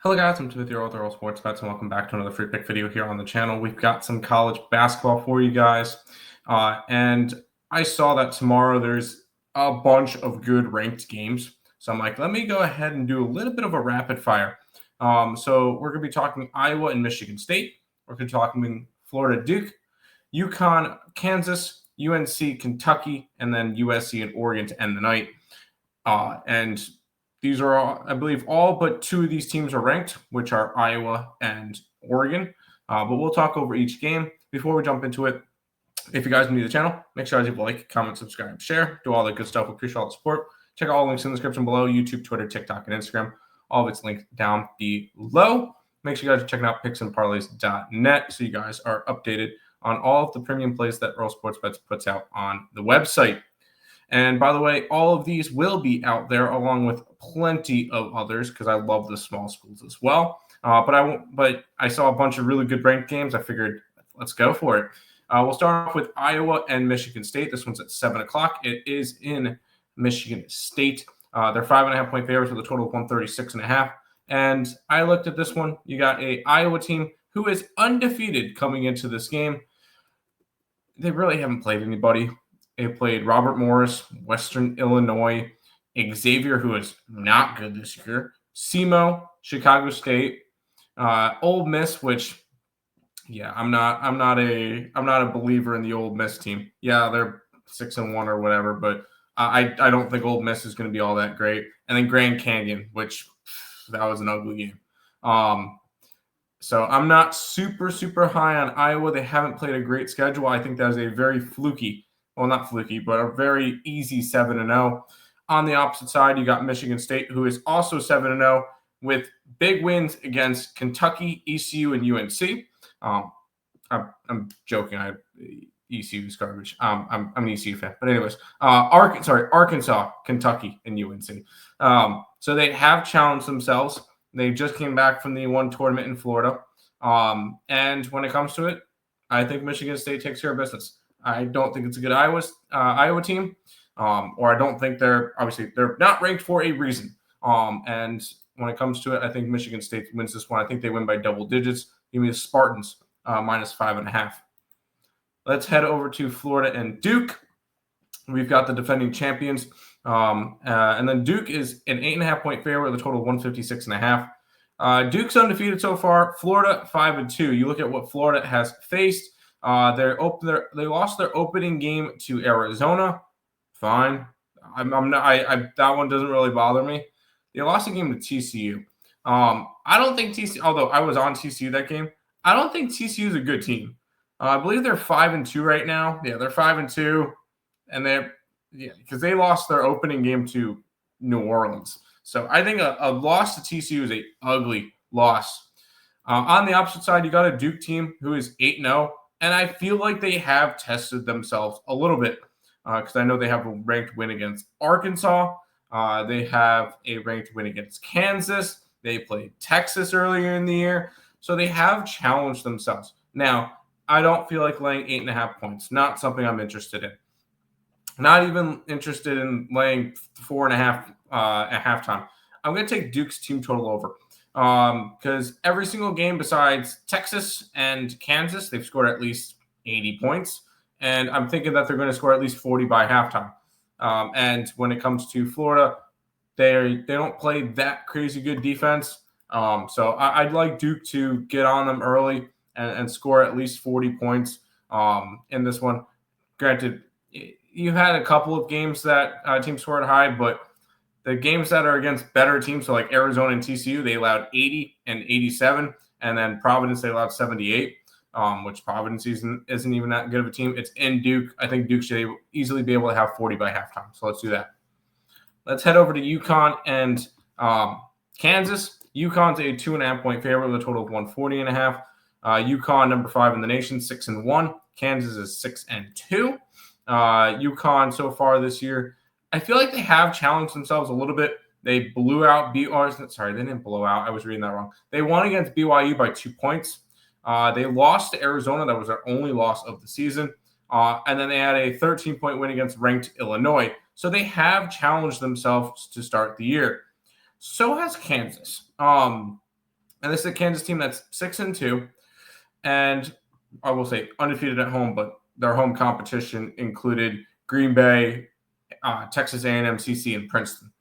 Hello guys, I'm Timothy Earle with Earle Sports Bets, and welcome back to another free pick video here on the channel. We've got some college basketball for you guys, and I saw that tomorrow there's a bunch of good ranked games. So I'm like, let me go ahead and do a little bit of a rapid fire. So we're going to be talking Iowa and Michigan State. We're going to be talking Florida Duke, UConn, Kansas, UNC, Kentucky, and then USC and Oregon to end the night. And these are all, I believe, all but two of these teams are ranked, which are Iowa and Oregon. But we'll talk over each game. Before we jump into it, if you guys are new to the channel, make sure you leave a like, comment, subscribe, share, do all the good stuff. We appreciate all the support. Check out all the links in the description below: YouTube, Twitter, TikTok, and Instagram. All of it's linked down below. Make sure you guys are checking out picksandparleys.net so you guys are updated on all of the premium plays that Earle Sports Bets puts out on the website. And by the way, all of these will be out there along with plenty of others because I love the small schools as well. But I saw a bunch of really good ranked games. I figured let's go for it. We'll start off with Iowa and Michigan State. This one's at 7 o'clock. It is in Michigan State. They're 5.5 point favorites with a total of 136.5. And I looked at this one. You got a Iowa team who is undefeated coming into this game. They really haven't played anybody. They played Robert Morris, Western Illinois, Xavier, who is not good this year, SEMO, Chicago State, Ole Miss, which, yeah, I'm not a believer in the Ole Miss team. Yeah, they're 6-1 or whatever, but I don't think Ole Miss is going to be all that great. And then Grand Canyon, which that was an ugly game. So I'm not super high on Iowa. They haven't played a great schedule. I think that is a very fluky. Well, not fluky, but a very easy 7-0. On the opposite side, you got Michigan State, who is also 7-0 with big wins against Kentucky, ECU, and UNC. I'm joking. ECU is garbage. I'm an ECU fan. But anyways, Arkansas, Kentucky, and UNC. So they have challenged themselves. They just came back from the one tournament in Florida. And when it comes to it, I think Michigan State takes care of business. I don't think it's a good Iowa team, or I don't think they're not ranked for a reason. And when it comes to it, I think Michigan State wins this one. I think they win by double digits. Give me the Spartans -5.5. Let's head over to Florida and Duke. We've got the defending champions, and then Duke is an 8.5 point favorite with a total of 156.5. Duke's undefeated so far. Florida 5-2. You look at what Florida has faced. They lost their opening game to Arizona. Fine. That one doesn't really bother me. They lost a game to TCU. I don't think TCU, although I was on TCU that game, I don't think TCU is a good team. I believe they're 5-2 right now. Yeah, they're 5-2, and because they lost their opening game to New Orleans. So I think a loss to TCU is a ugly loss. On the opposite side, you got a Duke team who is 8-0. And I feel like they have tested themselves a little bit because I know they have a ranked win against Arkansas. They have a ranked win against Kansas. They played Texas earlier in the year. So they have challenged themselves. Now, I don't feel like laying 8.5 points. Not something I'm interested in. Not even interested in laying 4.5 at halftime. I'm going to take Duke's team total over. Because every single game besides Texas and Kansas, they've scored at least 80 points. And I'm thinking that they're going to score at least 40 by halftime. And when it comes to Florida, they don't play that crazy good defense. So I'd like Duke to get on them early and score at least 40 points in this one. Granted, you had a couple of games that teams scored high, but the games that are against better teams, so like Arizona and TCU, they allowed 80 and 87. And then Providence, they allowed 78, which Providence isn't even that good of a team. It's in Duke. I think Duke should easily be able to have 40 by halftime. So let's do that. Let's head over to UConn and Kansas. UConn's a 2.5 point favorite with a total of 140.5. UConn, number 5 in the nation, 6-1. Kansas is 6-2. UConn so far this year, I feel like they have challenged themselves a little bit. They blew out they didn't blow out. I was reading that wrong. They won against BYU by 2 points. They lost to Arizona. That was their only loss of the season. And then they had a 13-point win against ranked Illinois. So they have challenged themselves to start the year. So has Kansas. And this is a Kansas team that's 6-2, and I will say undefeated at home, but their home competition included Green Bay, Texas A&M, CC, and Princeton.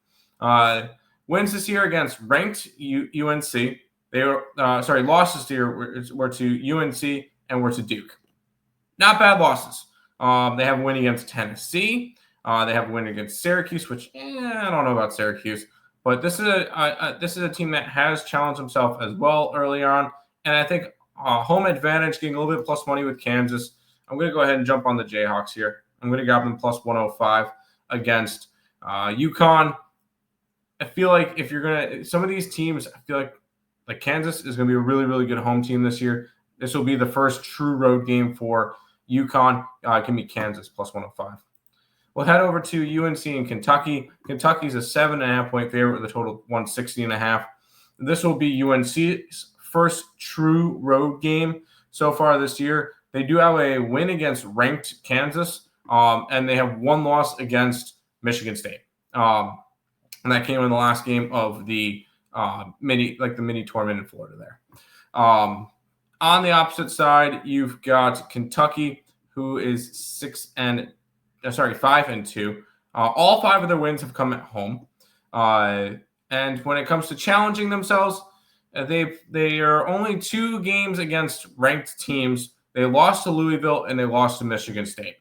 Wins this year against ranked UNC. They were losses this year were to UNC and were to Duke. Not bad losses. They have a win against Tennessee. They have a win against Syracuse, which I don't know about Syracuse, but this is a team that has challenged himself as well early on, and I think home advantage, getting a little bit plus money with Kansas. I'm going to go ahead and jump on the Jayhawks here. I'm going to grab them plus 105 against UConn. I feel like if you're going to – some of these teams, I feel like Kansas is going to be a really, really good home team this year. This will be the first true road game for UConn. Give me Kansas plus 105. We'll head over to UNC and Kentucky. Kentucky's a 7.5-point favorite with a total of 160.5. This will be UNC's first true road game so far this year. They do have a win against ranked Kansas, and they have one loss against Michigan State. And that came in the last game of the mini tournament in Florida there. On the opposite side, you've got Kentucky, who is 5-2. All 5 of their wins have come at home. And when it comes to challenging themselves, they are only 2 games against ranked teams. They lost to Louisville and they lost to Michigan State.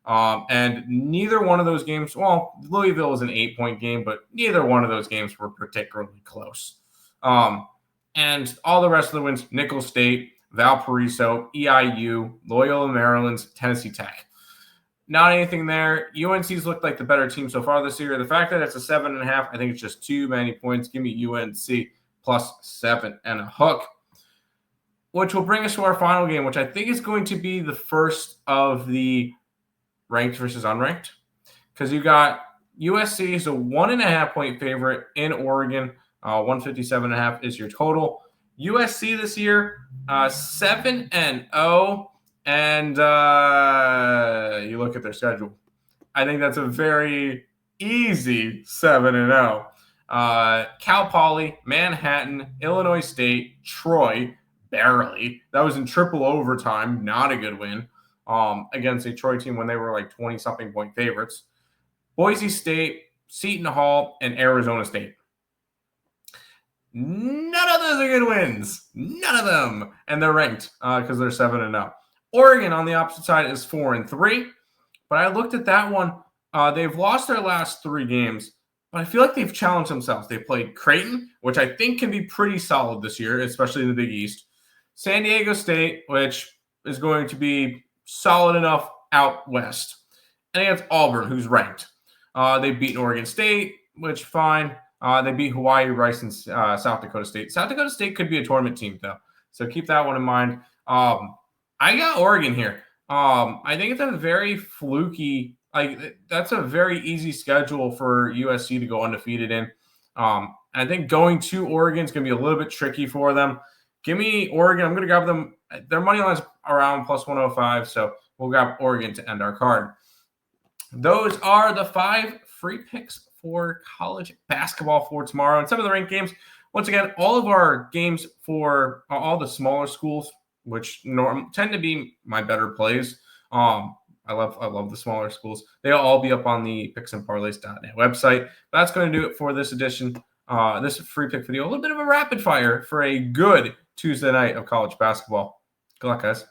And neither one of those games, well, Louisville was an 8-point game, but neither one of those games were particularly close. And all the rest of the wins, Nicholls State, Valparaiso, EIU, Loyola Maryland, Tennessee Tech. Not anything there. UNC's looked like the better team so far this year. The fact that it's a 7.5, I think it's just too many points. Give me UNC plus 7 and a hook, which will bring us to our final game, which I think is going to be the first of the ranked versus unranked, because you got USC is a 1.5-point favorite in Oregon. 157.5 is your total. USC this year, 7-0, and you look at their schedule. I think that's a very easy 7-0. Cal Poly, Manhattan, Illinois State, Troy, barely. That was in triple overtime. Not a good win against a Troy team when they were like 20-something point favorites. Boise State, Seton Hall, and Arizona State. None of those are good wins. None of them. And they're ranked because they're 7-0. Oregon on the opposite side is 4-3. But I looked at that one. They've lost their last 3 games. But I feel like they've challenged themselves. They played Creighton, which I think can be pretty solid this year, especially in the Big East. San Diego State, which is going to be solid enough out west. And against Auburn, who's ranked. They've beaten Oregon State, which fine. They beat Hawaii, Rice, and South Dakota State. South Dakota State could be a tournament team, though. So keep that one in mind. I got Oregon here. I think it's a very fluky, that's a very easy schedule for USC to go undefeated in. I think going to Oregon is going to be a little bit tricky for them. Give me Oregon. I'm going to grab them. Their money line's around plus 105, so we'll grab Oregon to end our card. Those are the 5 free picks for college basketball for tomorrow. And some of the ranked games, once again, all of our games for all the smaller schools, which tend to be my better plays. I love the smaller schools. They'll all be up on the picksandparlays.net website. That's going to do it for this edition, this free pick video. A little bit of a rapid fire for a good Tuesday night of college basketball. Good luck, guys.